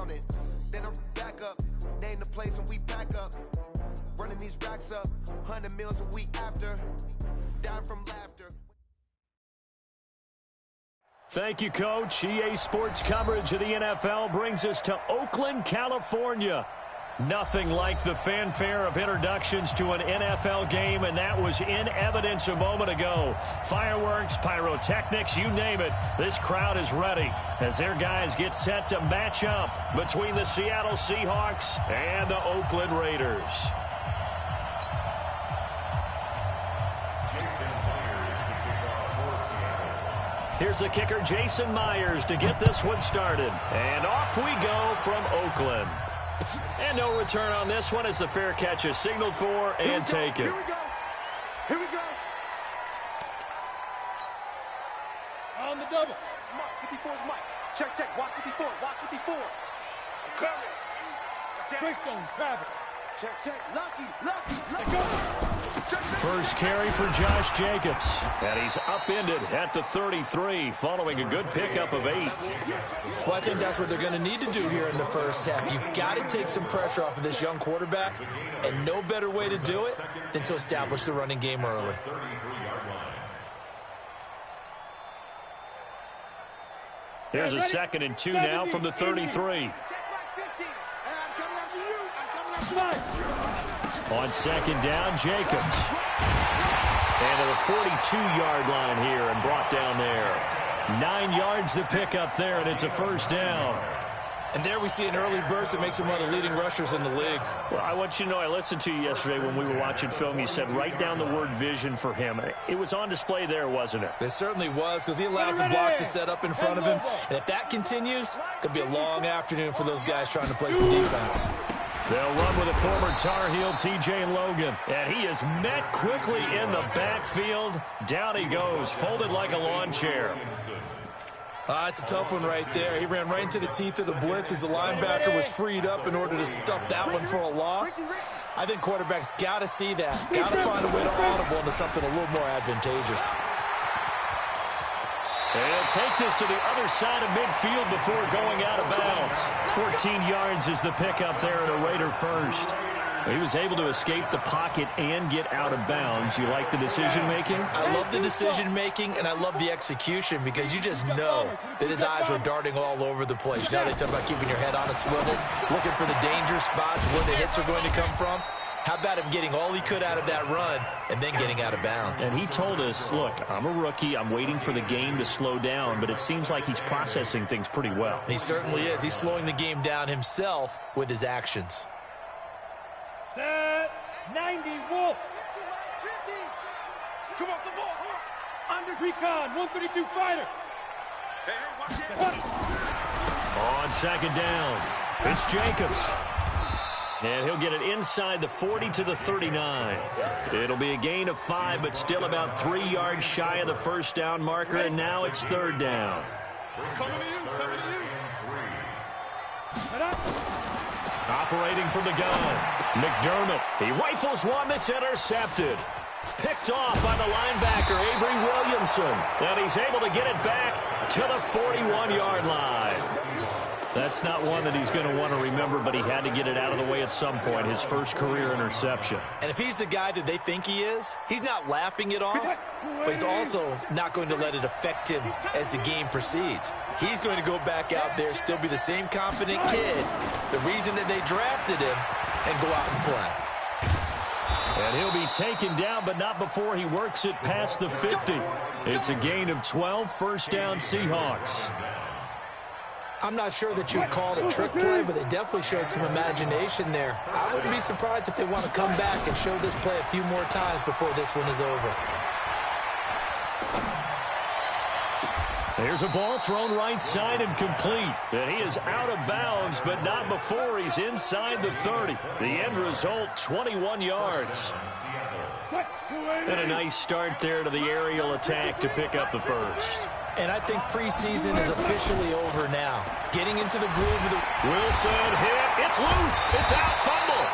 counted. Then I'm back up, name the place and we pack up. Running these racks up, 100 meals a week after. Dying from laughter. Thank you, Coach. EA Sports coverage of the NFL brings us to Oakland, California. Nothing like the fanfare of introductions to an NFL game, and that was in evidence a moment ago. Fireworks, pyrotechnics, you name it. This crowd is ready as their guys get set to match up between the Seattle Seahawks and the Oakland Raiders. Here's the kicker, Jason Myers, to get this one started. And off we go from Oakland. And no return on this one as the fair catch is signaled for and taken. Here we go. Here we go. On the double. Mike, 54 is Mike. Check, check. Watch 54. Watch 54. Curry. Greystone, travel. Check, check. Lucky. Let's go. First carry for Josh Jacobs. And he's upended at the 33 following a good pickup of 8. Well, I think that's what they're going to need to do here in the first half. You've got to take some pressure off of this young quarterback, and no better way to do it than to establish the running game early. There's a 2nd and 2 now from the 33. On 2nd down, Jacobs. And to the 42-yard line here and brought down there. 9 yards to pick up there, and it's a first down. And there we see an early burst that makes him one of the leading rushers in the league. Well, I want you to know, I listened to you yesterday when we were watching film. You said write down the word vision for him. It was on display there, wasn't it? It certainly was, because he allows the blocks to set up in front of him. And if that continues, it could be a long afternoon for those guys trying to play some defense. They'll run with a former Tar Heel, T.J. Logan. And he is met quickly in the backfield. Down he goes, folded like a lawn chair. It's a tough one right there. He ran right into the teeth of the blitz as the linebacker was freed up in order to stuff that one for a loss. I think quarterbacks got to see that. Got to find a way to audible into something a little more advantageous. They'll take this to the other side of midfield before going out of bounds. 14 yards is the pickup there at a Raider first. He was able to escape the pocket and get out of bounds. You like the decision-making? I love the decision-making, and I love the execution because you just know that his eyes were darting all over the place. Now they talk about keeping your head on a swivel, looking for the danger spots where the hits are going to come from. How about him getting all he could out of that run and then getting out of bounds? And he told us, look, I'm a rookie. I'm waiting for the game to slow down, but it seems like he's processing things pretty well. He certainly is. He's slowing the game down himself with his actions. Set 90 Wolf. 50. Come off the ball. Under recon 132 fighter. Hey, watch it. On 2nd down, it's Jacobs. And he'll get it inside the 40 to the 39. It'll be a gain of 5, but still about 3 yards shy of the first down marker, and now it's 3rd down. Coming to you. Operating from the gun, McDermott. He rifles one that's intercepted. Picked off by the linebacker, Avery Williamson. And he's able to get it back to the 41-yard line. That's not one that he's going to want to remember, but he had to get it out of the way at some point, his first career interception. And if he's the guy that they think he is, he's not laughing it off, but he's also not going to let it affect him as the game proceeds. He's going to go back out there, still be the same confident kid, the reason that they drafted him, and go out and play. And he'll be taken down, but not before he works it past the 50. It's a gain of 12, first down Seahawks. I'm not sure that you would call it a trick play, but they definitely showed some imagination there. I wouldn't be surprised if they want to come back and show this play a few more times before this one is over. There's a ball thrown right side and complete. And he is out of bounds, but not before he's inside the 30. The end result, 21 yards. And a nice start there to the aerial attack to pick up the first. And I think preseason is officially over now. Getting into the groove of the... Wilson hit. It's loose. It's out. Fumble.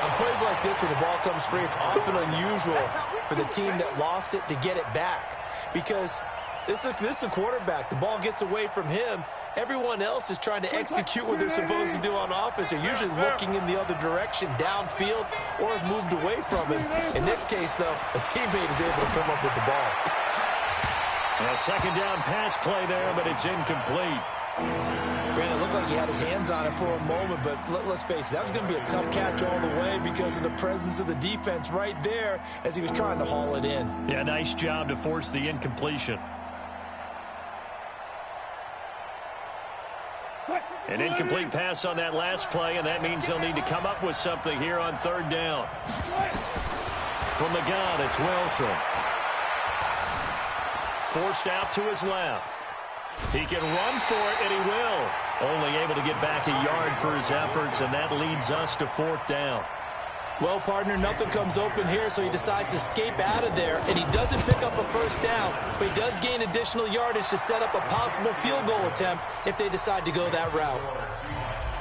On plays like this where the ball comes free, it's often unusual for the team that lost it to get it back. Because this is a quarterback. The ball gets away from him, everyone else is trying to execute what they're supposed to do on offense. They're usually looking in the other direction, downfield, or have moved away from it. In this case, though, a teammate is able to come up with the ball. A second down pass play there, but it's incomplete. Granted, it looked like he had his hands on it for a moment, but let's face it, that was going to be a tough catch all the way because of the presence of the defense right there as he was trying to haul it in. Yeah, nice job to force the incompletion. An incomplete pass on that last play, and that means they'll need to come up with something here on third down. From the gun, it's Wilson. Forced out to his left. He can run for it, and he will. Only able to get back a yard for his efforts, and that leads us to fourth down. Well, partner, nothing comes open here, so he decides to escape out of there, and he doesn't pick up a first down, but he does gain additional yardage to set up a possible field goal attempt if they decide to go that route.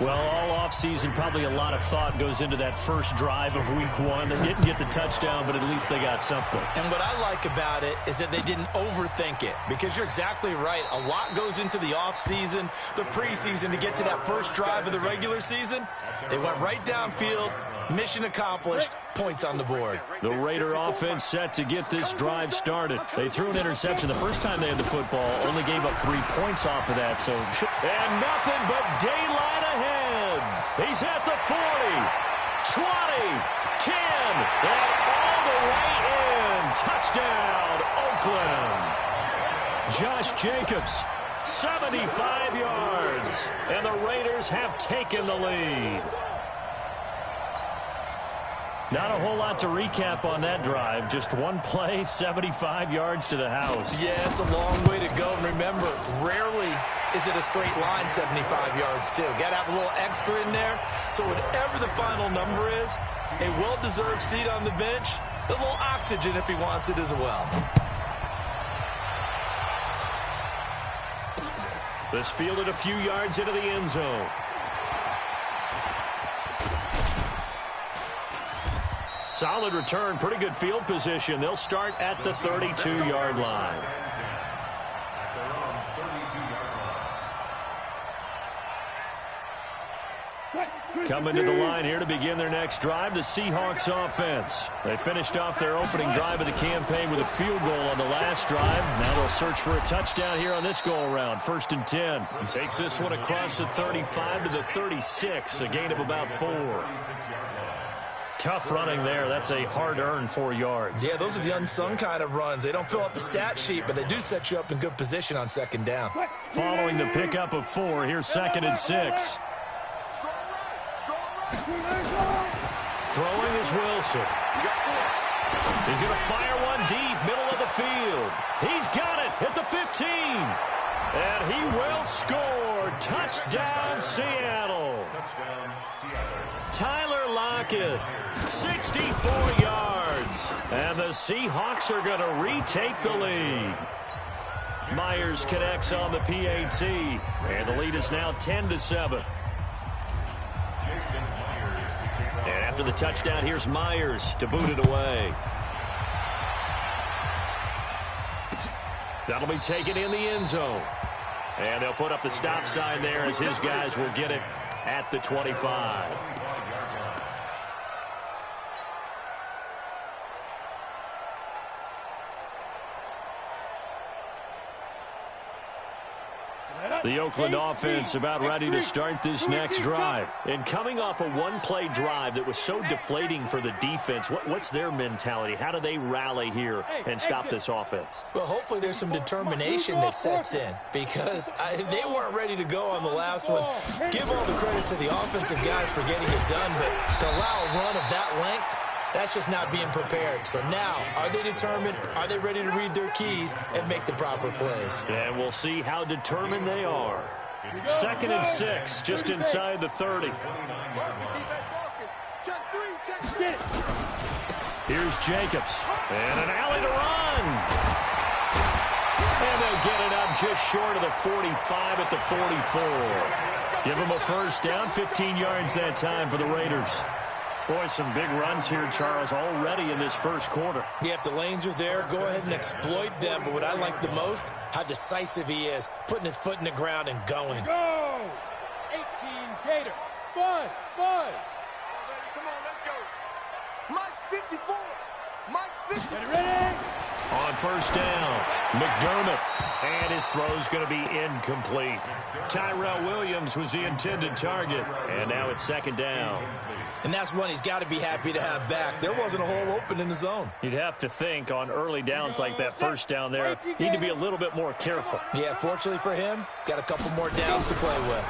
Well, all offseason, probably a lot of thought goes into that first drive of week one. They didn't get the touchdown, but at least they got something. And what I like about it is that they didn't overthink it, because you're exactly right. A lot goes into the offseason, the preseason, to get to that first drive of the regular season. They went right downfield, mission accomplished, points on the board. The Raider offense set to get this drive started. They threw an interception the first time they had the football, only gave up 3 points off of that. And nothing but daylight ahead. He's at the 40, 20, 10, and all the way in. Touchdown, Oakland. Josh Jacobs, 75 yards, and the Raiders have taken the lead. Not a whole lot to recap on that drive. Just one play, 75 yards to the house. Yeah, it's a long way to go. And remember, rarely is it a straight line 75 yards, too. Got to have a little extra in there. So whatever the final number is, a well-deserved seat on the bench, a little oxygen if he wants it as well. This fielded a few yards into the end zone. Solid return, pretty good field position. They'll start at the 32-yard line. Coming to the line here to begin their next drive, the Seahawks offense. They finished off their opening drive of the campaign with a field goal on the last drive. Now they'll search for a touchdown here on this go-around. 1st and 10. And takes this one across the 35 to the 36, a gain of about 4. Tough running there. That's a hard-earned 4 yards. Yeah, those are the unsung kind of runs. They don't fill up the stat sheet, but they do set you up in good position on second down. Following the pickup of 4, here's 2nd and 6. Throwing is Wilson. He's going to fire one deep, middle of the field. He's got it at the 15. And he will score. Touchdown, Seattle. Tyler Lockett, 64 yards. And the Seahawks are going to retake the lead. Myers connects on the PAT. And the lead is now 10-7. And after the touchdown, here's Myers to boot it away. That'll be taken in the end zone. And they'll put up the stop sign there as his guys will get it at the 25. The Oakland offense about ready to start this next drive. And coming off a one-play drive that was so deflating for the defense, what's their mentality? How do they rally here and stop this offense? Well, hopefully there's some determination that sets in, because they weren't ready to go on the last one. Give all the credit to the offensive guys for getting it done, but to allow a run of that length, that's just not being prepared. So now, are they determined? Are they ready to read their keys and make the proper plays? And we'll see how determined they are. 2nd and 6, just inside the 30. Here's Jacobs. And an alley to run. And they'll get it up just short of the 45 at the 44. Give them a first down, 15 yards that time for the Raiders. Boy, some big runs here, Charles, already in this first quarter. Yeah, if the lanes are there, go ahead and exploit them. But what I like the most, how decisive he is, putting his foot in the ground and going. Go! 18 Gator. Fun. Come on, let's go. Mike's 54. Mike's 50. Ready? On first down, McDermott. And his throw's going to be incomplete. Tyrell Williams was the intended target. And now it's second down. And that's one he's got to be happy to have back. There wasn't a hole open in the zone. You'd have to think on early downs like that first down there, you need to be a little bit more careful. Yeah, fortunately for him, got a couple more downs to play with.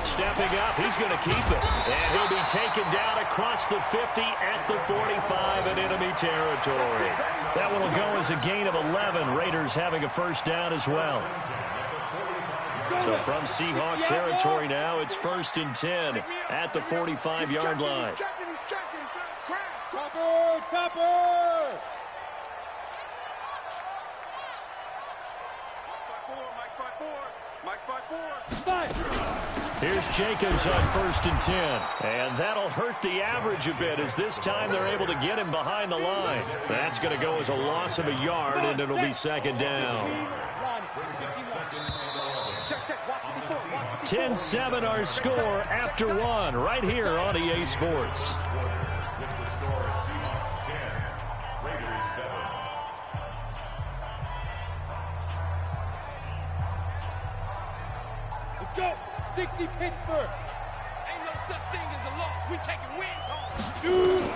Stepping up, he's going to keep it. And he'll be taken down across the 50 at the 45 in enemy territory. That one will go as a gain of 11. Raiders having a first down as well. So from Seahawk territory now, it's 1st and 10 at the 45-yard line. Topper! Mike's by 4. Here's Jacobs on 1st and 10. And that'll hurt the average a bit as this time they're able to get him behind the line. That's going to go as a loss of a yard, and it'll be second down. 10-7 our score after one right here on EA Sports. Let's go. 60 Pittsburgh. Ain't no such thing as a loss. We taking wins home. Shoot.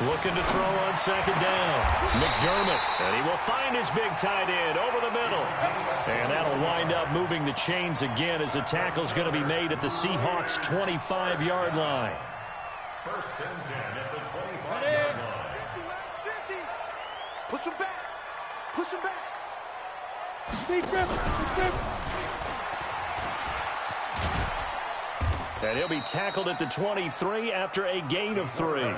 Looking to throw on second down. McDermott, and he will find his big tight end over the middle. And that'll wind up moving the chains again as the tackle's going to be made at the Seahawks' 25-yard line. 1st and 10 at the 25-yard line. 50. Push him back. Push him back. Big grip. And he'll be tackled at the 23 after a gain of 3.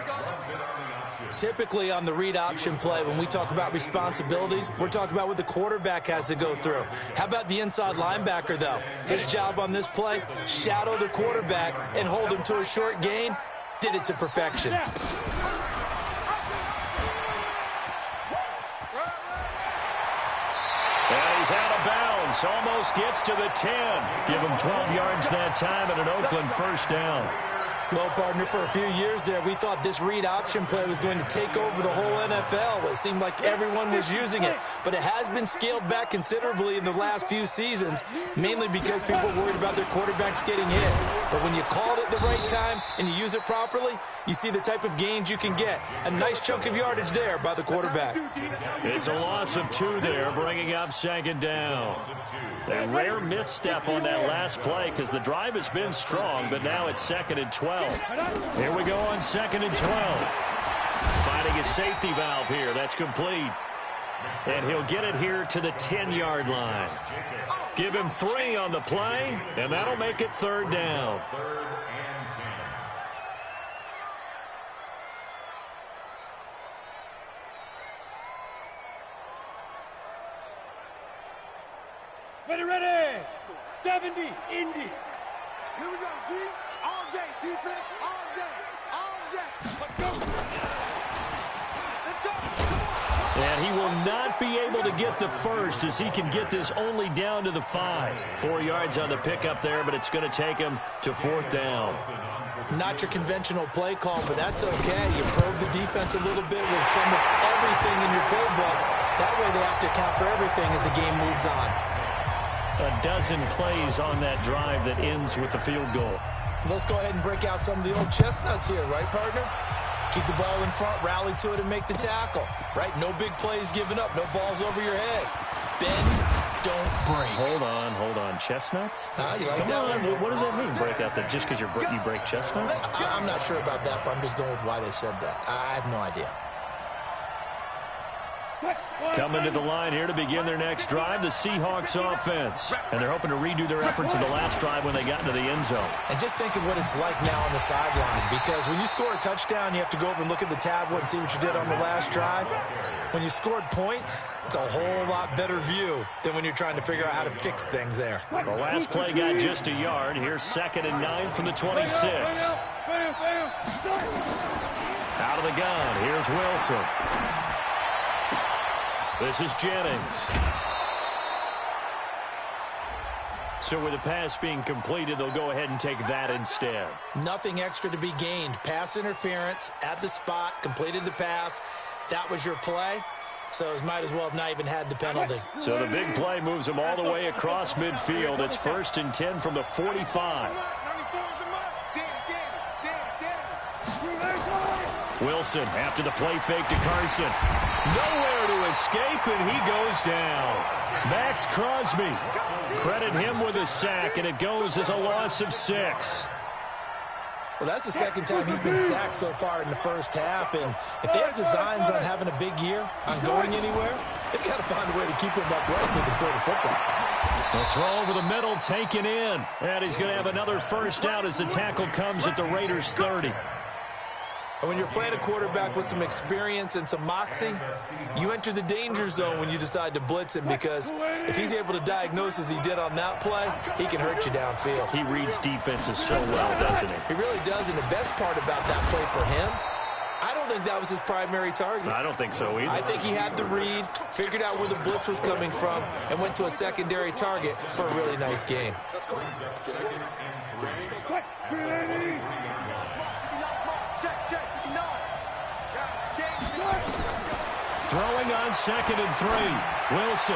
Typically on the read option play, when we talk about responsibilities, we're talking about what the quarterback has to go through. How about the inside linebacker, though? His job on this play, shadow the quarterback and hold him to a short gain. Did it to perfection. And he's out of bounds. Almost gets to the 10. Give him 12 yards that time and an Oakland first down. Well, partner, for a few years there, we thought this read option play was going to take over the whole NFL. It seemed like everyone was using it, but it has been scaled back considerably in the last few seasons, mainly because people are worried about their quarterbacks getting hit. But when you call it at the right time and you use it properly, you see the type of gains you can get. A nice chunk of yardage there by the quarterback. It's a loss of 2 there, bringing up second down. A rare misstep on that last play because the drive has been strong, but now it's 2nd and 12. Here we go on 2nd and 12. Finding a safety valve here. That's complete. And he'll get it here to the 10-yard line. Give him 3 on the play, and that'll make it 3rd down. Ready. 70 Indy. Here we go, D. All day, defense, all day. Let's go. And he will not be able to get the first as he can get this only down to the 5. 4 yards on the pickup there, but it's going to take him to 4th down. Not your conventional play call, but that's okay. You probe the defense a little bit with some of everything in your playbook. That way they have to account for everything as the game moves on. A dozen plays on that drive that ends with the field goal. Let's go ahead and break out some of the old chestnuts here, right, partner? Keep the ball in front, rally to it, and make the tackle, right? No big plays given up, no balls over your head. Bend, don't break. Hold on. Chestnuts? You like Come that on, one? what does that mean, break out that just because you break chestnuts? I'm not sure about that, but I'm just going with why they said that. I have no idea. Coming to the line here to begin their next drive, the Seahawks offense. And they're hoping to redo their efforts in the last drive when they got into the end zone. And just think of what it's like now on the sideline, because when you score a touchdown, you have to go over and look at the tablet and see what you did on the last drive. When you scored points, it's a whole lot better view than when you're trying to figure out how to fix things there. The last play got just a yard. Here's 2nd and 9 from the 26. Out of the gun, here's Wilson. This is Jennings. So with the pass being completed, they'll go ahead and take that instead. Nothing extra to be gained. Pass interference at the spot, completed the pass. That was your play, so it might as well have not even had the penalty. So the big play moves them all the way across midfield. It's 1st and 10 from the 45. Wilson after the play fake to Carson. Nowhere to escape, and he goes down. Max Crosby. Credit him with a sack, and it goes as a loss of 6. Well, that's the second time he's been sacked so far in the first half, and if they have designs on having a big year, on going anywhere, they've got to find a way to keep him upright so they can throw the football. The throw over the middle taken in, and he's going to have another first down as the tackle comes at the Raiders' 30. And when you're playing a quarterback with some experience and some moxie, you enter the danger zone when you decide to blitz him, because if he's able to diagnose as he did on that play, he can hurt you downfield. He reads defenses so well, doesn't he? He really does, and the best part about that play for him, I don't think that was his primary target. I don't think so either. I think he had the read, figured out where the blitz was coming from, and went to a secondary target for a really nice gain. Throwing on 2nd and 3. Wilson.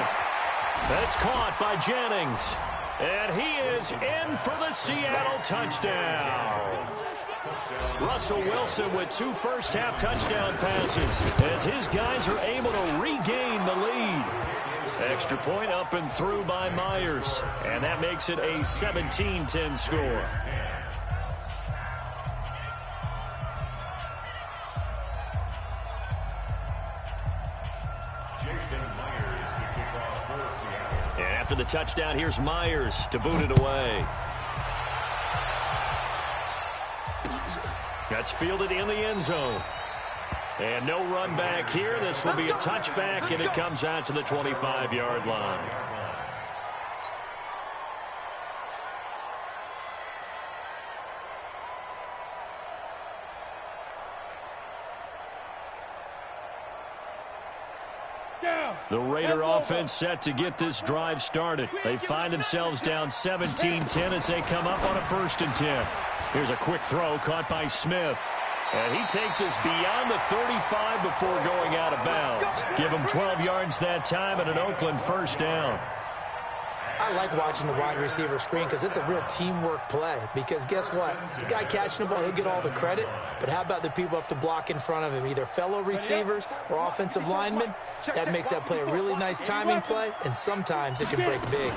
That's caught by Jennings. And he is in for the Seattle touchdown. Russell Wilson with 2 first-half touchdown passes as his guys are able to regain the lead. Extra point up and through by Myers. And that makes it a 17-10 score. And after the touchdown, here's Myers to boot it away. That's fielded in the end zone. And no run back here. This will be a touchback, and it comes out to the 25-yard line. The Raider offense set to get this drive started. They find themselves down 17-10 as they come up on a 1st and 10. Here's a quick throw caught by Smith. And he takes us beyond the 35 before going out of bounds. Give him 12 yards that time and an Oakland first down. I like watching the wide receiver screen because it's a real teamwork play. Because guess what? The guy catching the ball, he'll get all the credit. But how about the people up to block in front of him, either fellow receivers or offensive linemen? That makes that play a really nice timing play, and sometimes it can break big.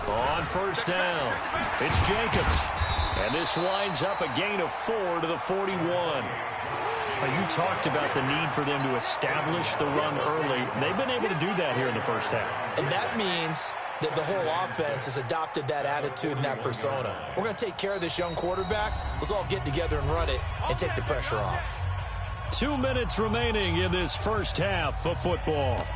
On first down, it's Jacobs. And this winds up a gain of 4 to the 41. You talked about the need for them to establish the run early. They've been able to do that here in the first half. And that means that the whole offense has adopted that attitude and that persona. We're going to take care of this young quarterback. Let's all get together and run it and take the pressure off. 2 minutes remaining in this first half of football.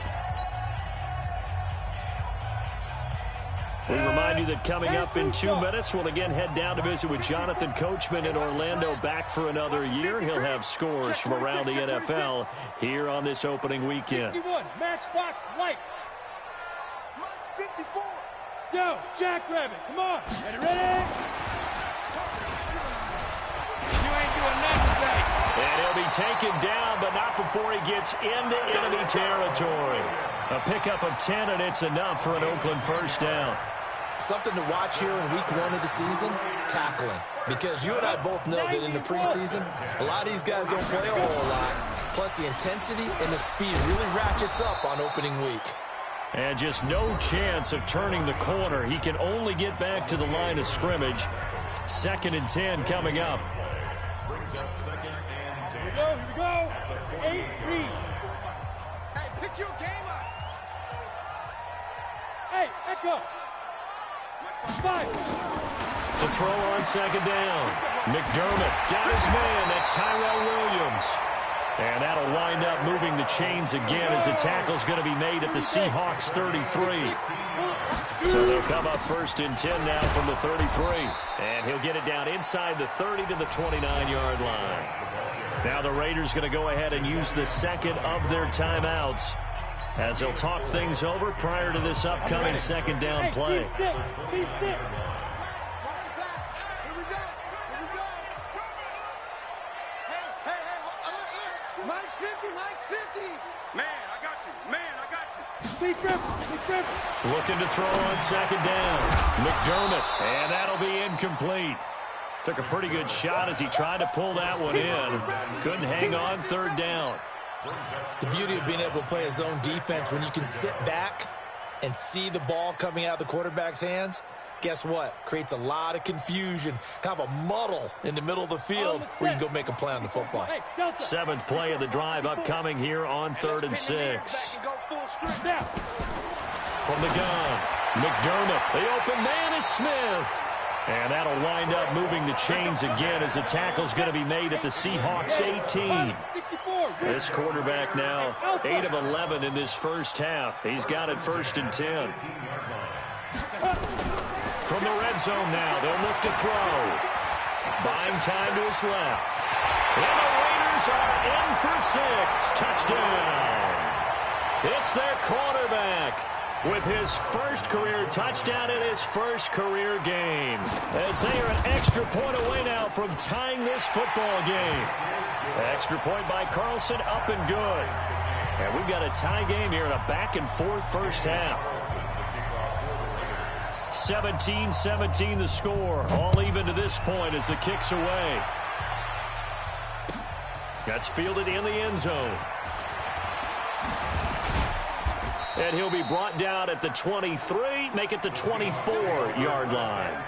We remind you that coming up in 2 minutes, we'll again head down to visit with Jonathan Coachman in Orlando, back for another year. He'll have scores from around the NFL here on this opening weekend. 61, matchbox lights. 54. Yo, Jackrabbit, come on. Ready? You ain't doing nothing today. And he'll be taken down, but not before he gets into enemy territory. A pickup of 10, and it's enough for an Oakland first down. Something to watch here in week 1 of the season, tackling. Because you and I both know that in the preseason, a lot of these guys don't play a whole lot. Plus, the intensity and the speed really ratchets up on opening week. And just no chance of turning the corner. He can only get back to the line of scrimmage. 2nd and 10 coming up. Here we go. 8 read. Hey, pick your game up. Hey, echo. 5. To throw on second down. McDermott got his man. That's Tyrell Williams. And that'll wind up moving the chains again as a tackle's going to be made at the Seahawks 33. So they'll come up 1st and 10 now from the 33. And he'll get it down inside the 30 to the 29-yard line. Now the Raiders going to go ahead and use the second of their timeouts as they'll talk things over prior to this upcoming second down play. Keep sit. Mike's 50, Mike's 50. Man, I got you. Man, I got you. Keep dribbling. Looking to throw on second down. McDermott, and that'll be incomplete. Took a pretty good shot as he tried to pull that one in. Couldn't hang on 3rd down. The beauty of being able to play a zone defense when you can sit back and see the ball coming out of the quarterback's hands, guess what? Creates a lot of confusion, kind of a muddle in the middle of the field where you can go make a play on the football. 7th play of the drive upcoming here on 3rd and 6. From the gun, McDermott. The open man is Smith. And that'll wind up moving the chains again as the tackle's going to be made at the Seahawks 18. This quarterback now 8 of 11 in this first half. He's got it 1st and 10. From the red zone now, they'll look to throw. Buying time to his left. And the Raiders are in for 6. Touchdown. It's their quarterback with his first career touchdown in his first career game, as they are an extra point away now from tying this football game. Extra point by Carlson, up and good. And we've got a tie game here in a back-and-forth first half. 17-17 the score, all even to this point as the kick's away. That's fielded in the end zone. And he'll be brought down at the 23, make it the 24-yard line.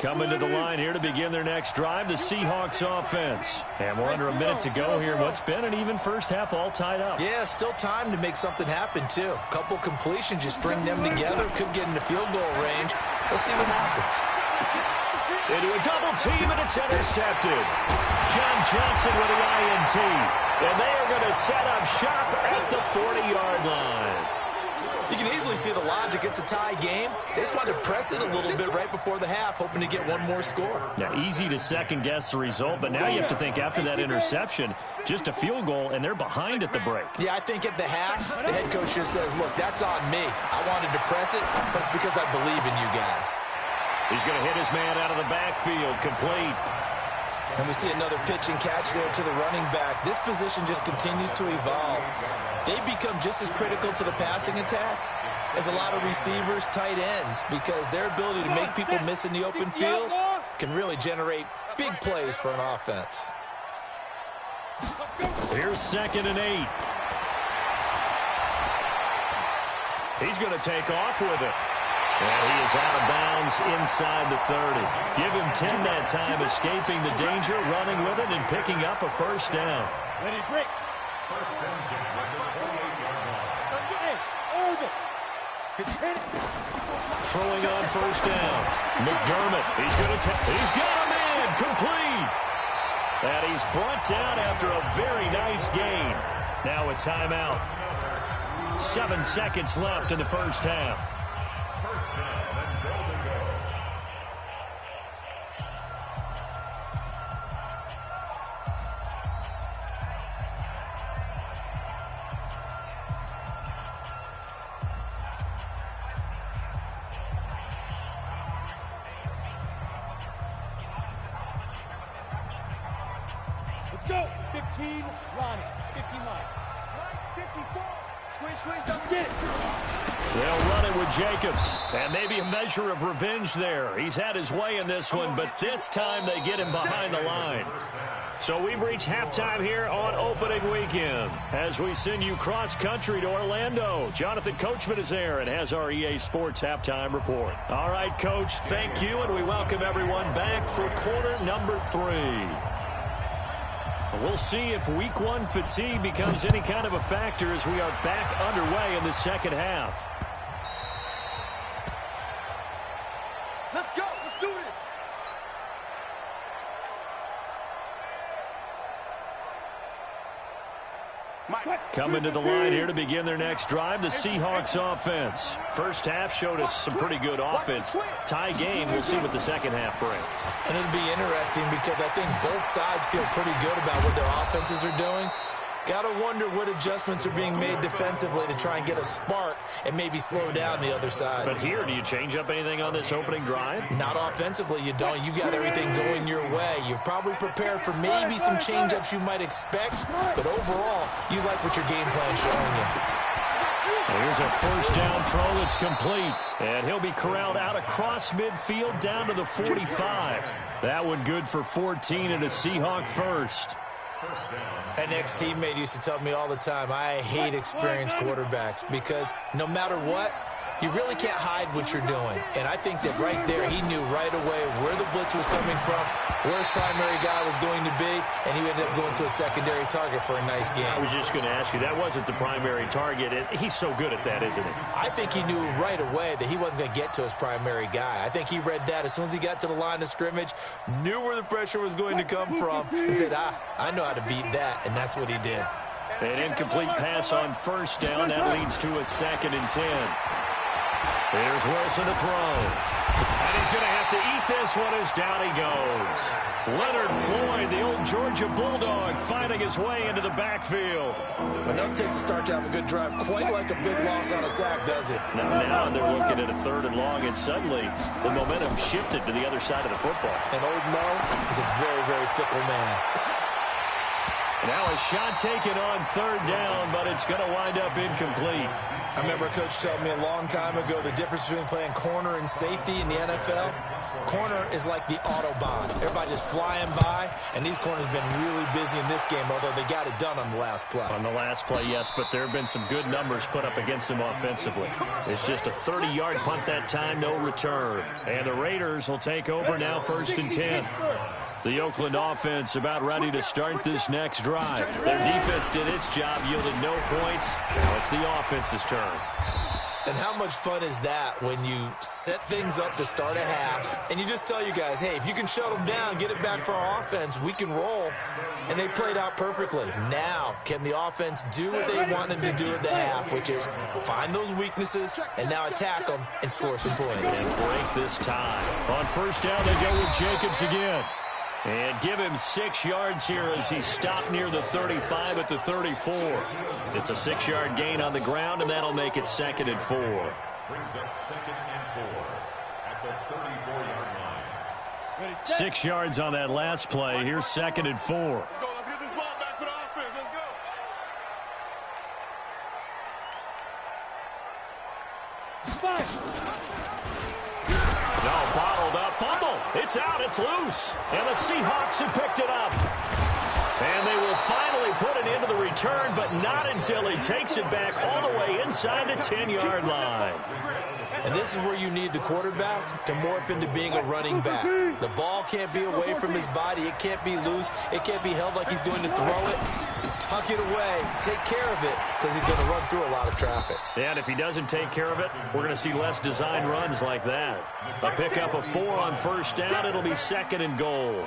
Coming to the line here to begin their next drive, the Seahawks offense. And we're under a minute to go here. What's been an even first half, all tied up. Yeah, still time to make something happen, too. A couple completions, you string them together, could get into field goal range. Let's see what happens. Into a double team, and it's intercepted. John Johnson with the INT. And they are going to set up shop at the 40-yard line. You can easily see the logic. It's a tie game. They just wanted to press it a little bit right before the half, hoping to get one more score. Now, easy to second-guess the result, but now you have to think after that interception, just a field goal, and they're behind at the break. Yeah, I think at the half, the head coach just says, look, that's on me. I wanted to press it, but it's because I believe in you guys. He's going to hit his man out of the backfield, complete. And we see another pitch and catch there to the running back. This position just continues to evolve. They become just as critical to the passing attack as a lot of receivers, tight ends, because their ability to make people miss in the open field can really generate big plays for an offense. Here's 2nd and 8. He's going to take off with it. And he is out of bounds inside the 30. Give him 10 that time, escaping the danger, running with it, and picking up a first down. Ready, break. Throwing on first down. McDermott, he's got a man, complete. And he's brought down after a very nice gain. Now a timeout. 7 seconds left in the first half. Go. 15, Ronnie. 15 line. 54. Squeeze, don't get it. They'll run it with Jacobs. And maybe a measure of revenge there. He's had his way in this one, but this time they get him behind the line. So we've reached halftime here on opening weekend as we send you cross-country to Orlando. Jonathan Coachman is there and has our EA Sports halftime report. All right, Coach, thank you, and we welcome everyone back for quarter number 3. We'll see if week 1 fatigue becomes any kind of a factor as we are back underway in the second half. Let's go. Let's do this. Coming to the line here to begin their next drive, the Seahawks offense. First half showed us some pretty good offense. Tie game, we'll see what the second half brings. And it'll be interesting because I think both sides feel pretty good about what their offenses are doing. Got to wonder what adjustments are being made defensively to try and get a spark and maybe slow down the other side. But here, do you change up anything on this opening drive? Not offensively, you don't. You got everything going your way. You've probably prepared for maybe some change-ups you might expect, but overall, you like what your game plan's showing you. Here's a first down throw that's complete, and he'll be corralled out across midfield down to the 45. That one good for 14 and a Seahawk first. An ex-teammate used to tell me all the time, I hate experienced quarterbacks because no matter what, you really can't hide what you're doing. And I think that right there, he knew right away where the blitz was coming from, where his primary guy was going to be, and he ended up going to a secondary target for a nice game. I was just going to ask you, that wasn't the primary target. He's so good at that, isn't he? I think he knew right away that he wasn't going to get to his primary guy. I think he read that as soon as he got to the line of scrimmage, knew where the pressure was going to come from, and said, I know how to beat that, and that's what he did. An incomplete pass on first down. That leads to a 2nd and 10. Here's Wilson to throw. And he's going to have to eat this one as down he goes. Leonard Floyd, the old Georgia Bulldog, finding his way into the backfield. Enough takes to start to have a good drive. Quite like a big loss on a sack, does it? Now they're looking at a 3rd and long, and suddenly the momentum shifted to the other side of the football. And old Mo is a very, very fickle man. Now a shot taken on 3rd down, but it's going to wind up incomplete. I remember a coach telling me a long time ago the difference between playing corner and safety in the NFL. Corner is like the Autobahn. Everybody just flying by, and these corners have been really busy in this game, although they got it done on the last play. On the last play, yes, but there have been some good numbers put up against them offensively. It's just a 30-yard punt that time, no return. And the Raiders will take over now 1st and 10. The Oakland offense about ready to start this next drive. Their defense did its job, yielded no points. Now it's the offense's turn. And how much fun is that when you set things up to start a half and you just tell you guys, hey, if you can shut them down, get it back for our offense, we can roll. And they played out perfectly. Now, can the offense do what they wanted to do at the half, which is find those weaknesses and now attack them and score some points. And break this tie. On first down, they go with Jacobs again. And give him 6 yards here as he stopped near the 35 at the 34. It's a 6-yard gain on the ground, and that'll make it 2nd and 4. Brings up 2nd and 4 at the 34-yard line. 6 yards on that last play. Here's 2nd and 4. Let's go. Let's get this ball back for the offense. Let's go. No, bottled up. Fumble. It's out. It's loose. And the Seahawks have picked it up. And they will finally put it into the return, but not until he takes it back all the way inside the 10-yard line. And this is where you need the quarterback to morph into being a running back. The ball can't be away from his body. It can't be loose. It can't be held like he's going to throw it. Tuck it away. Take care of it because he's going to run through a lot of traffic. And if he doesn't take care of it, we're going to see less design runs like that. A pickup of 4 on first down. It'll be 2nd and goal.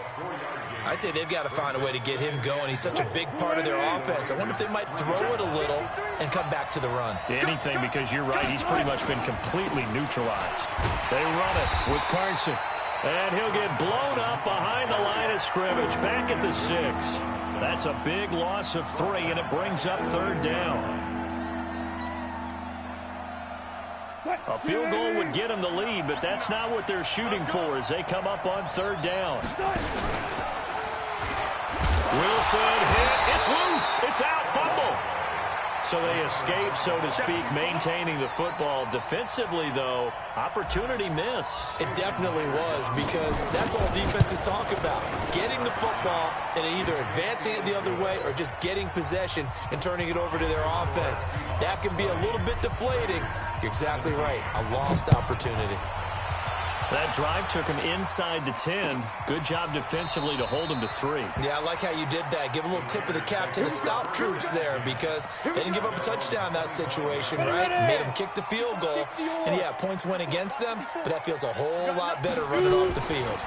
I'd say they've got to find a way to get him going. He's such a big part of their offense. I wonder if they might throw it a little and come back to the run. Anything, because you're right. He's pretty much been completely neutralized. They run it with Carson. And he'll get blown up behind the line of scrimmage. Back at the 6. That's a big loss of 3, and it brings up 3rd down. A field goal would get them the lead, but that's not what they're shooting for as they come up on 3rd down. Wilson hit. It's loose. It's out. Fumble. So they escape, so to speak, maintaining the football. Defensively, though, opportunity miss. It definitely was, because that's all defenses talk about. Getting the football and either advancing it the other way or just getting possession and turning it over to their offense. That can be a little bit deflating. You're exactly right. A lost opportunity. That drive took him inside the 10. Good job defensively to hold him to 3. Yeah, I like how you did that. Give a little tip of the cap to the stop troops there, because they didn't give up a touchdown in that situation, right? Made them kick the field goal. And, yeah, points went against them, but that feels a whole lot better running off the field.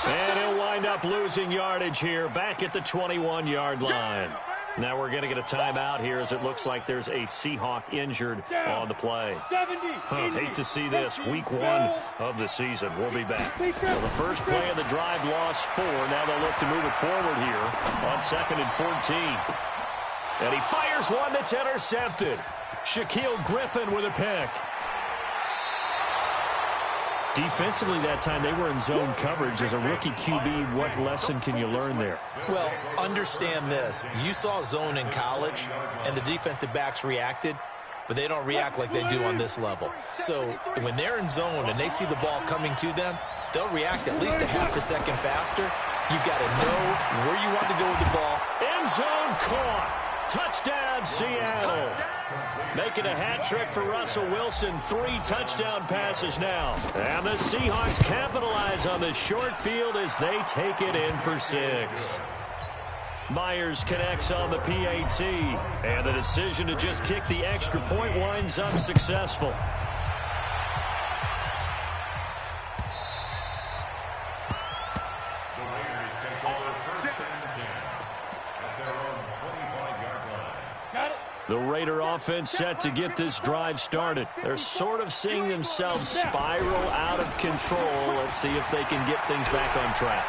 And he'll wind up losing yardage here back at the 21-yard line. Now we're going to get a timeout here, as it looks like there's a Seahawk injured on the play. Hate to see this. Week 1 of the season. We'll be back. Well, the first play of the drive lost 4. Now they'll look to move it forward here on 2nd and 14. And he fires one that's intercepted. Shaquille Griffin with a pick. Defensively that time, they were in zone coverage. As a rookie QB, what lesson can you learn there? Well, understand this. You saw zone in college, and the defensive backs reacted, but they don't react like they do on this level. So when they're in zone and they see the ball coming to them, they'll react at least a half a second faster. You've got to know where you want to go with the ball. End zone caught. Touchdown, Seattle. Making a hat trick for Russell Wilson. 3 touchdown passes now. And the Seahawks capitalize on the short field as they take it in for 6. Myers connects on the PAT. And the decision to just kick the extra point winds up successful. The Raider offense set to get this drive started. They're sort of seeing themselves spiral out of control. Let's see if they can get things back on track.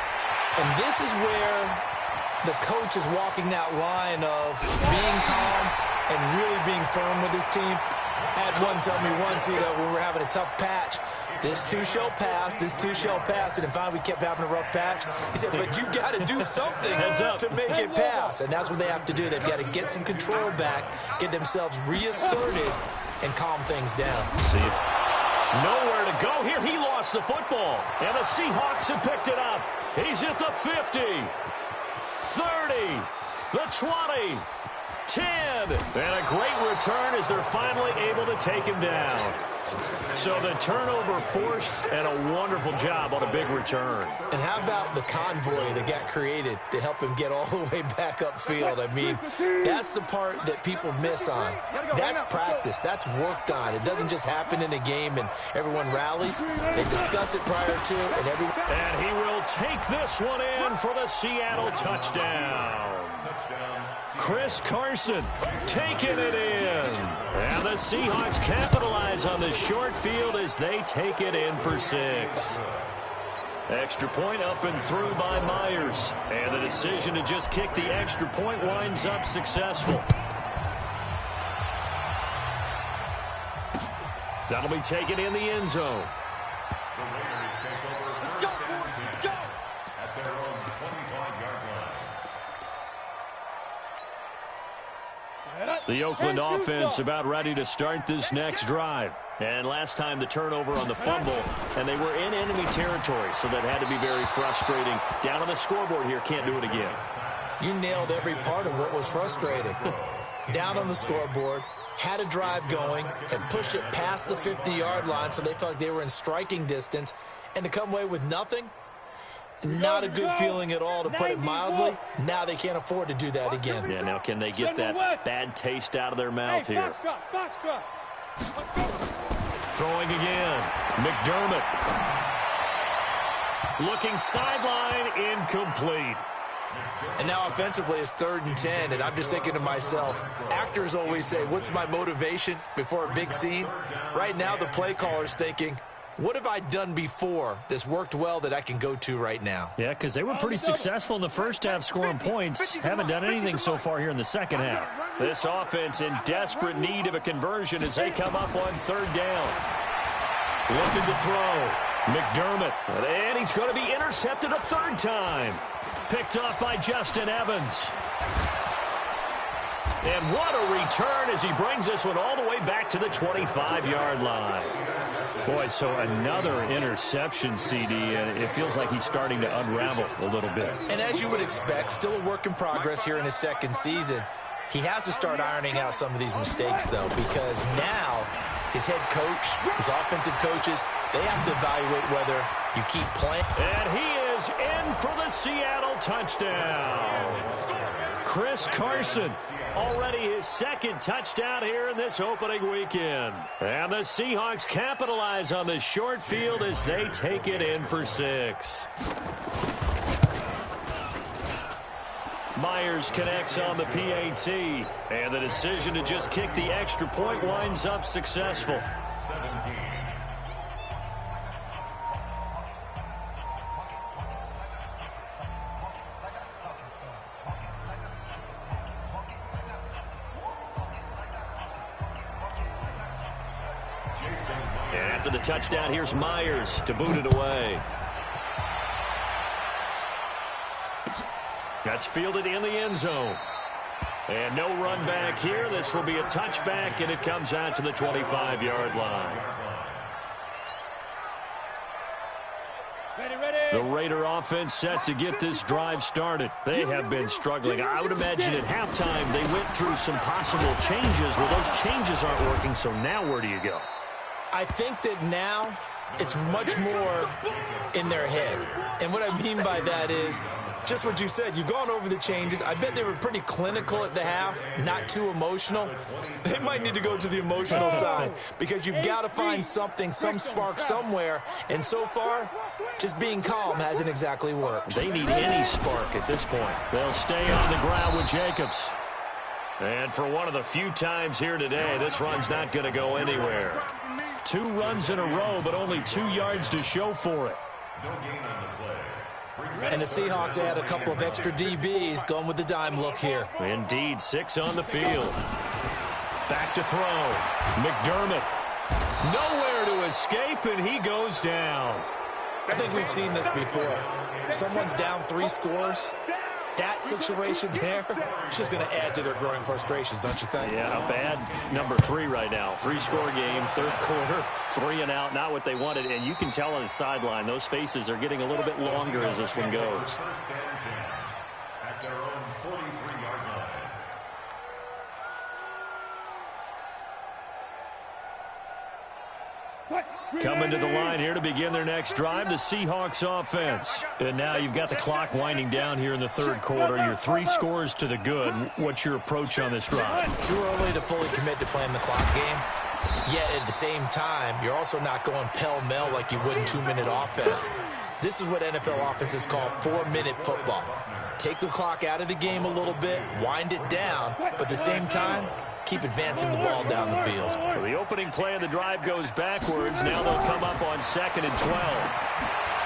And this is where the coach is walking that line of being calm and really being firm with his team. I had one tell me once, when we were having a tough patch, this too shall pass, this too shall pass. And finally we kept having a rough patch. He said, but you got to do something to make it pass. And that's what they have to do. They've got to get some control back, get themselves reasserted, and calm things down. See if nowhere to go here. He lost the football. And the Seahawks have picked it up. He's at the 50, 30, the 20, 10. And a great return as they're finally able to take him down. So the turnover forced, and a wonderful job on a big return. And how about the convoy that got created to help him get all the way back upfield? I mean, that's the part that people miss on. That's practice. That's worked on. It doesn't just happen in a game and everyone rallies. They discuss it prior to, and everyone. And he will take this one in for the Seattle touchdown. Chris Carson taking it in. And the Seahawks capitalize on the short field as they take it in for 6. Extra point up and through by Myers. And the decision to just kick the extra point winds up successful. That'll be taken in the end zone. The Oakland offense about ready to start this next drive. And last time the turnover on the fumble, and they were in enemy territory, so that had to be very frustrating. Down on the scoreboard here, can't do it again. You nailed every part of what was frustrating. Down on the scoreboard, had a drive going, had pushed it past the 50-yard line, so they felt like they were in striking distance, and to come away with nothing, not a good feeling at all, to put it mildly. Now they can't afford to do that again. Yeah, now can they get that bad taste out of their mouth here? Throwing again. McDermott. Looking sideline, incomplete. And now offensively it's 3rd and 10, and I'm just thinking to myself, actors always say, what's my motivation before a big scene? Right now the play caller's thinking, what have I done before that's worked well that I can go to right now? Yeah, because they were pretty successful in the first half scoring points. Haven't done anything so far here in the second half. This offense in desperate need of a conversion as they come up on 3rd down. Looking to throw. McDermott. And he's going to be intercepted a 3rd time. Picked off by Justin Evans. And what a return as he brings this one all the way back to the 25-yard line. Boy, so another interception, CD, and it feels like he's starting to unravel a little bit. And as you would expect, still a work in progress here in his second season. He has to start ironing out some of these mistakes, though, because now his head coach, his offensive coaches, they have to evaluate whether you keep playing. And he is in for the Seattle touchdown. Chris Carson, already his second touchdown here in this opening weekend. And the Seahawks capitalize on the short field as they take it in for 6. Myers connects on the PAT, and the decision to just kick the extra point winds up successful. 17. And after the touchdown, here's Myers to boot it away. That's fielded in the end zone. And no run back here. This will be a touchback, and it comes out to the 25-yard line. The Raider offense set to get this drive started. They have been struggling. I would imagine at halftime they went through some possible changes. Well, those changes aren't working, so now where do you go? I think that now it's much more in their head. And what I mean by that is just what you said. You've gone over the changes. I bet they were pretty clinical at the half, not too emotional. They might need to go to the emotional side because you've got to find something, some spark somewhere. And so far, just being calm hasn't exactly worked. They need any spark at this point. They'll stay on the ground with Jacobs. And for one of the few times here today, this run's not going to go anywhere. 2 runs in a row, but only 2 yards to show for it. No gain on the play. And the Seahawks add a couple of extra DBs going with the dime look here. Indeed, 6 on the field. Back to throw. McDermott. Nowhere to escape, and he goes down. I think we've seen this before. Someone's down 3 scores. That situation there, it's just going to add to their growing frustrations, don't you think? Yeah, a bad number 3 right now. 3-score game, third quarter, 3 and out, not what they wanted. And you can tell on the sideline, those faces are getting a little bit longer as this one goes. First and 10 at their own 43-yard line. Coming to the line here to begin their next drive, the Seahawks offense. And now you've got the clock winding down here in the third quarter. You're 3 scores to the good. What's your approach on this drive? Too early to fully commit to playing the clock game. Yet at the same time, you're also not going pell-mell like you would in 2-minute offense. This is what NFL offenses call 4-minute football. Take the clock out of the game a little bit, wind it down, but at the same time, keep advancing the ball down the field. So the opening play of the drive goes backwards. Now they'll come up on 2nd and 12.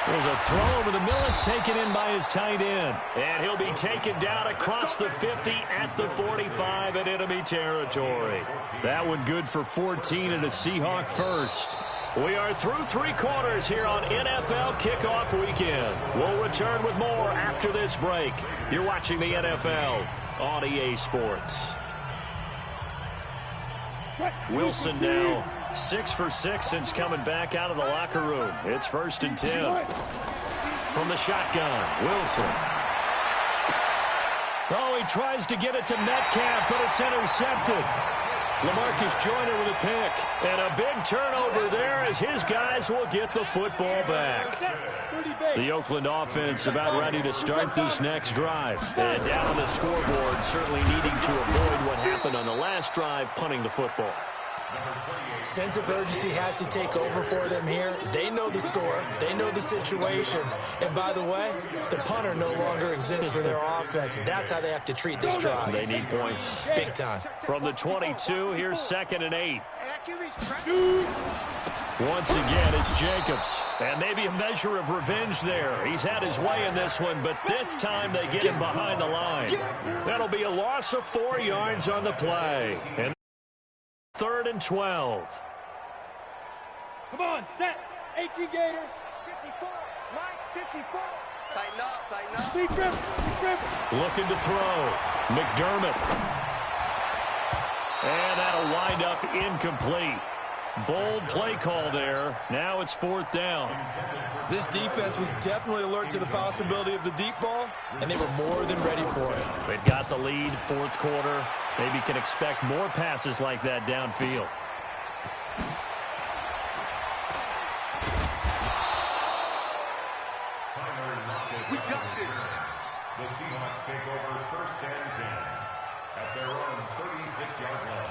There's a throw over the middle. It's taken in by his tight end. And he'll be taken down across the 50 at the 45 in enemy territory. That one good for 14 and a Seahawk first. We are through 3 quarters here on NFL Kickoff Weekend. We'll return with more after this break. You're watching the NFL on EA Sports. Wilson now 6 for 6 since coming back out of the locker room. It's 1st and 10. From the shotgun, Wilson. Oh, he tries to get it to Metcalf, but it's intercepted. LaMarcus Joyner with a pick. And a big turnover there as his guys will get the football back. The Oakland offense about ready to start this next drive. And down on the scoreboard, certainly needing to avoid what happened on the last drive, punting the football. Sense of urgency has to take over for them here. They know the score. They know the situation. And by the way, the punter no longer exists for their offense. That's how they have to treat this drive. They need points. Big time. From the 22, here's 2nd and 8. Once again, it's Jacobs. And maybe a measure of revenge there. He's had his way in this one, but this time they get him behind the line. That'll be a loss of 4 yards on the play. And 3rd and 12. Come on, set. 18 Gators. 54. Mike, 54. Tighten up. Deep grip. Looking to throw. McDermott. And that'll wind up incomplete. Bold play call there. Now it's 4th down. This defense was definitely alert to the possibility of the deep ball, and they were more than ready for it. They've got the lead, 4th quarter. Maybe can expect more passes like that downfield. We got this. The Seahawks take over 1st and 10 at their own 36-yard line.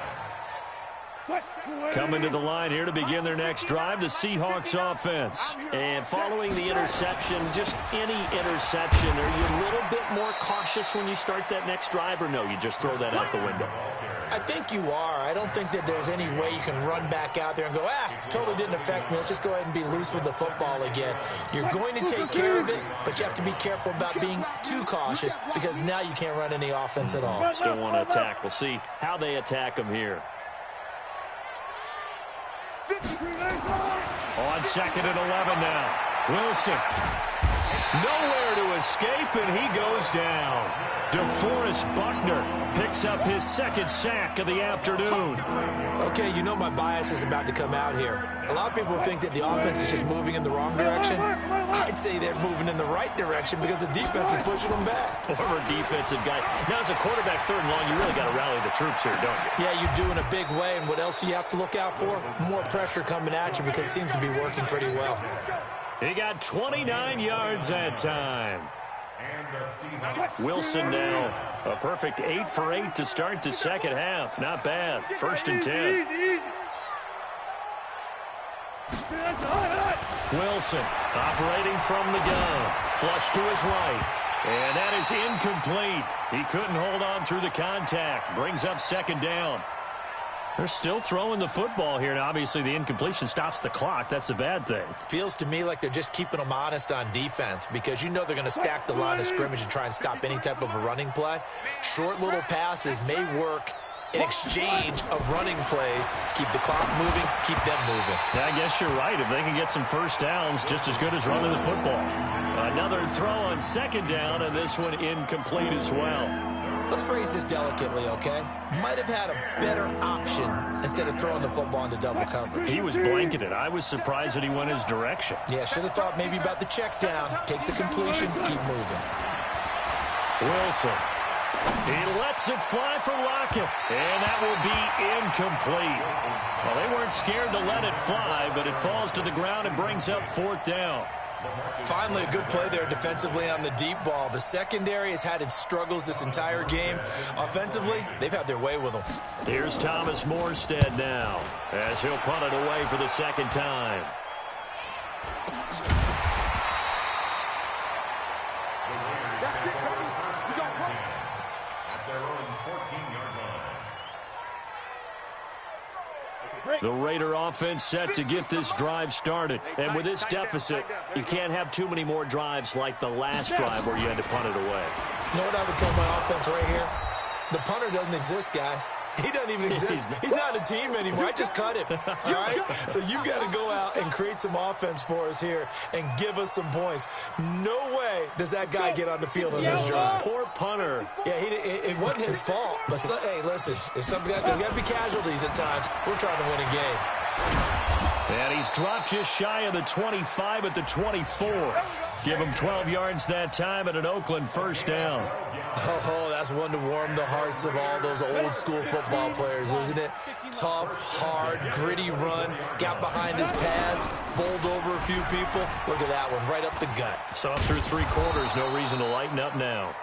Coming to the line here to begin their next drive, the Seahawks offense. And following the interception, just any interception, are you a little bit more cautious when you start that next drive, or no, you just throw that out the window? I think you are. I don't think that there's any way you can run back out there and go, totally didn't affect me. Let's just go ahead and be loose with the football again. You're going to take care of it, but you have to be careful about being too cautious because now you can't run any offense at all. Still want to attack. We'll see how they attack them here. On 2nd and 11 now. Wilson. Nowhere to escape, and he goes down. DeForest Buckner picks up his 2nd sack of the afternoon. Okay, you know my bias is about to come out here. A lot of people think that the offense is just moving in the wrong direction. I'd say they're moving in the right direction because the defense is pushing them back. Former defensive guy. Now, as a quarterback 3rd and long, you really got to rally the troops here, don't you? Yeah, you do in a big way, and what else do you have to look out for? More pressure coming at you because it seems to be working pretty well. He got 29 yards that time. Wilson now a perfect 8 for 8 to start the 2nd half. Not bad. 1st and 10. Wilson operating from the gun. Flush to his right. And that is incomplete. He couldn't hold on through the contact. Brings up 2nd down. They're still throwing the football here, and obviously the incompletion stops the clock. That's a bad thing. Feels to me like they're just keeping them honest on defense because you know they're going to stack the line of scrimmage and try and stop any type of a running play. Short little passes may work in exchange of running plays. Keep the clock moving, keep them moving. Yeah, I guess you're right. If they can get some 1st downs, just as good as running the football. Another throw on 2nd down, and this one incomplete as well. Let's phrase this delicately, okay? Might have had a better option instead of throwing the football into double coverage. He was blanketed. I was surprised that he went his direction. Yeah, should have thought maybe about the check down. Take the completion, keep moving. Wilson. He lets it fly for Lockett, and that will be incomplete. Well, they weren't scared to let it fly, but it falls to the ground and brings up 4th down. Finally, a good play there defensively on the deep ball. The secondary has had its struggles this entire game. Offensively, they've had their way with them. Here's Thomas Morstead now, as he'll punt it away for the 2nd time. The Raider offense set to get this drive started. And with this deficit, you can't have too many more drives like the last drive where you had to punt it away. You know what I would tell my offense right here? The punter doesn't exist, guys. He doesn't even exist. He's not a team anymore. I just cut him. All right? So you've got to go out and create some offense for us here and give us some points. No way does that guy get on the field on this drive. Poor punter. Yeah, it wasn't his fault. But, hey, listen, if there's got to be casualties at times, we're trying to win a game. And he's dropped just shy of the 25 at the 24. Give him 12 yards that time and an Oakland 1st down. Oh, that's one to warm the hearts of all those old-school football players, isn't it? Tough, hard, gritty run, got behind his pads, bowled over a few people. Look at that one, right up the gut. Saw him through 3 quarters, no reason to lighten up now.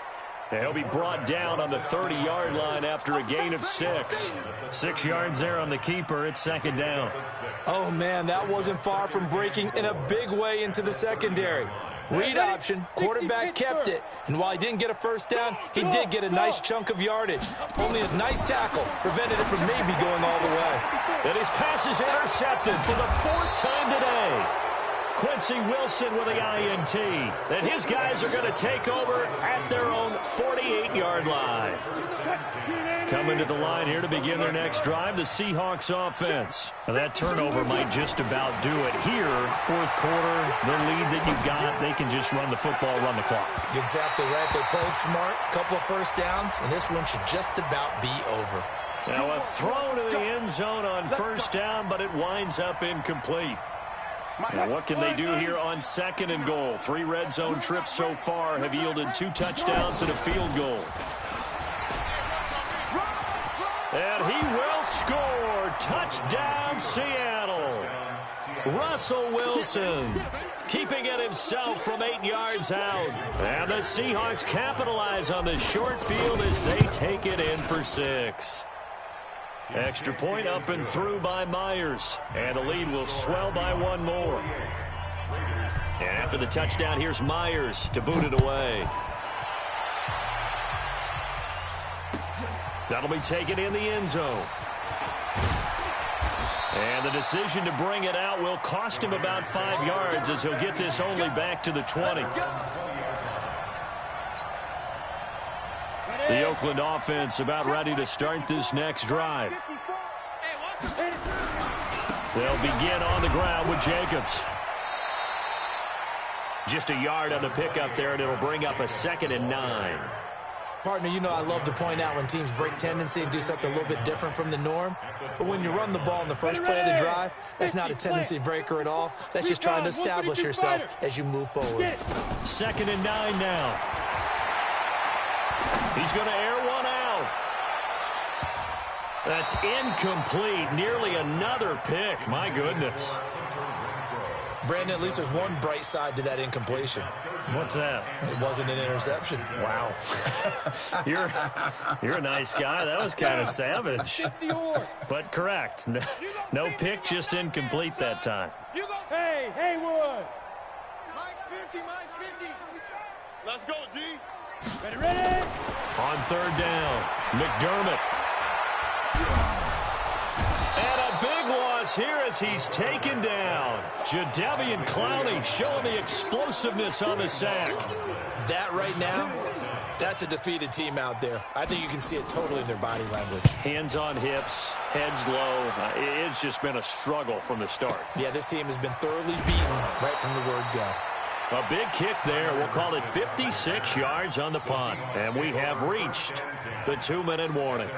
And he'll be brought down on the 30-yard line after a gain of 6. 6 yards there on the keeper. It's 2nd down. Oh, man, that wasn't far from breaking in a big way into the secondary. Read option, quarterback kept it, and while he didn't get a 1st down, he did get a nice chunk of yardage. Only a nice tackle prevented it from maybe going all the way. And his pass is intercepted for the 4th time today. Quincy Wilson with the INT. And his guys are going to take over at their own 48-yard line. Coming to the line here to begin their next drive, the Seahawks offense. Now that turnover might just about do it here. 4th quarter, the lead that you've got, they can just run the football, run the clock. Exactly right. They played smart, couple of 1st downs, and this one should just about be over. Now a throw to the end zone on first down, but it winds up incomplete. Now what can they do here on 2nd and goal? 3 red zone trips so far have yielded 2 touchdowns and a field goal. And he will score. Touchdown, Seattle. Russell Wilson keeping it himself from 8 yards out. And the Seahawks capitalize on the short field as they take it in for 6. Extra point up and through by Myers. And the lead will swell by 1 more. And after the touchdown, here's Myers to boot it away. That'll be taken in the end zone. And the decision to bring it out will cost him about 5 yards as he'll get this only back to the 20. The Oakland offense about ready to start this next drive. They'll begin on the ground with Jacobs. Just a yard on the pickup there, and it'll bring up a 2nd and 9. Partner, you know I love to point out when teams break tendency and do something a little bit different from the norm. But when you run the ball in the first play of the drive, that's not a tendency breaker at all. That's just trying to establish yourself as you move forward. 2nd and 9 now. He's going to air one out. That's incomplete. Nearly another pick. My goodness. Brandon, at least there's one bright side to that incompletion. What's that? It wasn't an interception. Wow. You're a nice guy. That was kind of savage. But correct. No pick, just incomplete that time. Hey, Haywood. Mike's 50, Mike's 50. Let's go, D. Ready? On 3rd down, McDermott. And a big loss here as he's taken down. Jadeveon Clowney showing the explosiveness on the sack. That right now, that's a defeated team out there. I think you can see it totally in their body language. Hands on hips, heads low. It's just been a struggle from the start. Yeah, this team has been thoroughly beaten right from the word go. A big kick there. We'll call it 56 yards on the punt. And we have reached the 2-minute warning.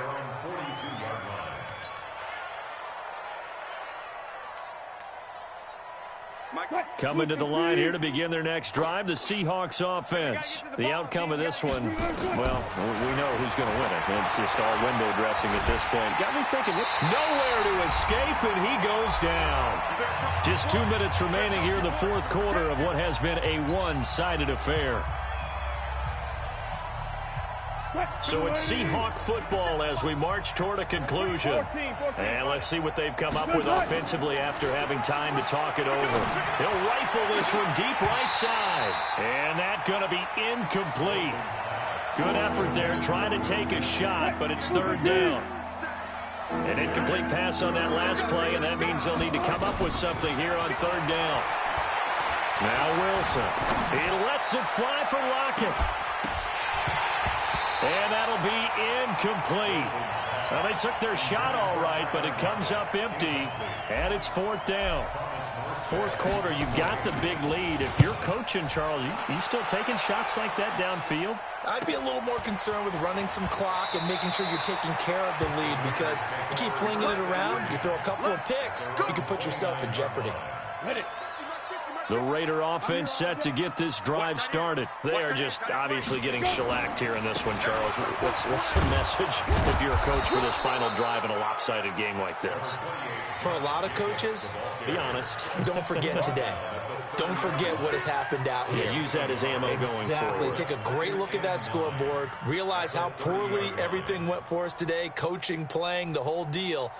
Coming to the line here to begin their next drive, the Seahawks offense. The outcome of this one, well, we know who's going to win it. It's just all window dressing at this point. Got me thinking, nowhere to escape, and he goes down. Just 2 minutes remaining here in the 4th quarter of what has been a one-sided affair. So it's Seahawk football as we march toward a conclusion. And let's see what they've come up with offensively after having time to talk it over. He'll rifle this one deep right side. And that's going to be incomplete. Good effort there trying to take a shot, but it's 3rd down. An incomplete pass on that last play, and that means they'll need to come up with something here on 3rd down. Now Wilson. He lets it fly for Lockett. And that'll be incomplete. Well, they took their shot all right, but it comes up empty, and it's 4th down. 4th quarter, you've got the big lead. If you're coaching, Charles, you still taking shots like that downfield? I'd be a little more concerned with running some clock and making sure you're taking care of the lead, because you keep flinging it around, you throw a couple of picks, you can put yourself in jeopardy. The Raider offense set to get this drive started. They are just obviously getting shellacked here in this one, Charles. What's the message if you're a coach for this final drive in a lopsided game like this? For a lot of coaches, be honest. Don't forget today. Don't forget what has happened out here. Yeah, use that as ammo going forward. Exactly. Take a great look at that scoreboard. Realize how poorly everything went for us today. Coaching, playing, the whole deal.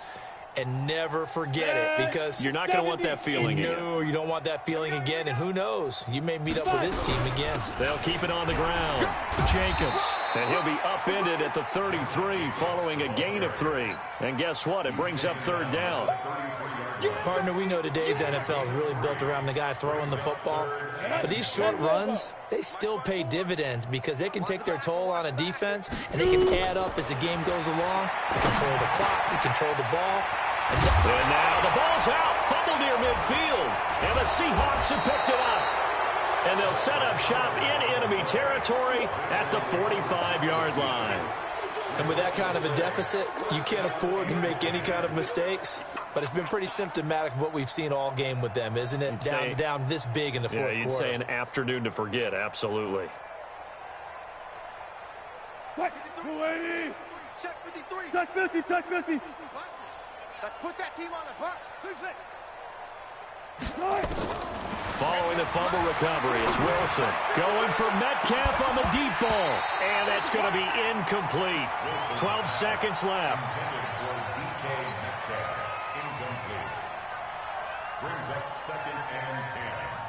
And never forget it, because you're not going to want that feeling again. No, you don't want that feeling again. And who knows? You may meet up with this team again. They'll keep it on the ground. Jacobs. And he'll be upended at the 33 following a gain of 3. And guess what? It brings up 3rd down. Partner, we know today's NFL is really built around the guy throwing the football. But these short runs, they still pay dividends, because they can take their toll on a defense, and they can add up as the game goes along. They control the clock. They control the ball. And now the ball's out. Fumble near midfield. And the Seahawks have picked it up. And they'll set up shop in enemy territory at the 45-yard line. And with that kind of a deficit, you can't afford to make any kind of mistakes. But it's been pretty symptomatic of what we've seen all game with them, isn't it? Down this big in the fourth quarter. You'd say an afternoon to forget, absolutely. Check 280. Check 53. Check 50. Check 50. Let's put that team on the bus. 2-6. Following the fumble recovery, it's Wilson going for Metcalf on the deep ball. And that's going to be incomplete. 12 seconds left. Brings up 2nd and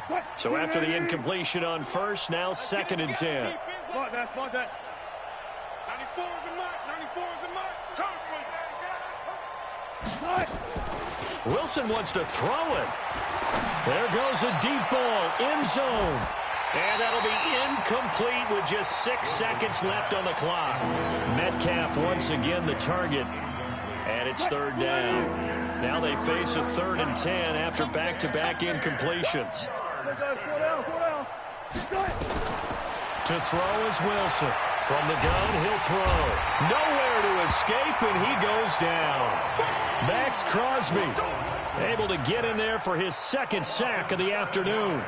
10. So after the incompletion on first, now 2nd and 10. Mark that. 94 is the mark. 94 is the mark. Wilson wants to throw it. There goes a deep ball, end zone. And that'll be incomplete with just 6 seconds left on the clock. Metcalf once again the target. And it's 3rd down. Now they face a 3rd and 10 after back-to-back incompletions. To throw is Wilson. From the gun, he'll throw. Nowhere to escape, and he goes down. Max Crosby able to get in there for his 2nd sack of the afternoon.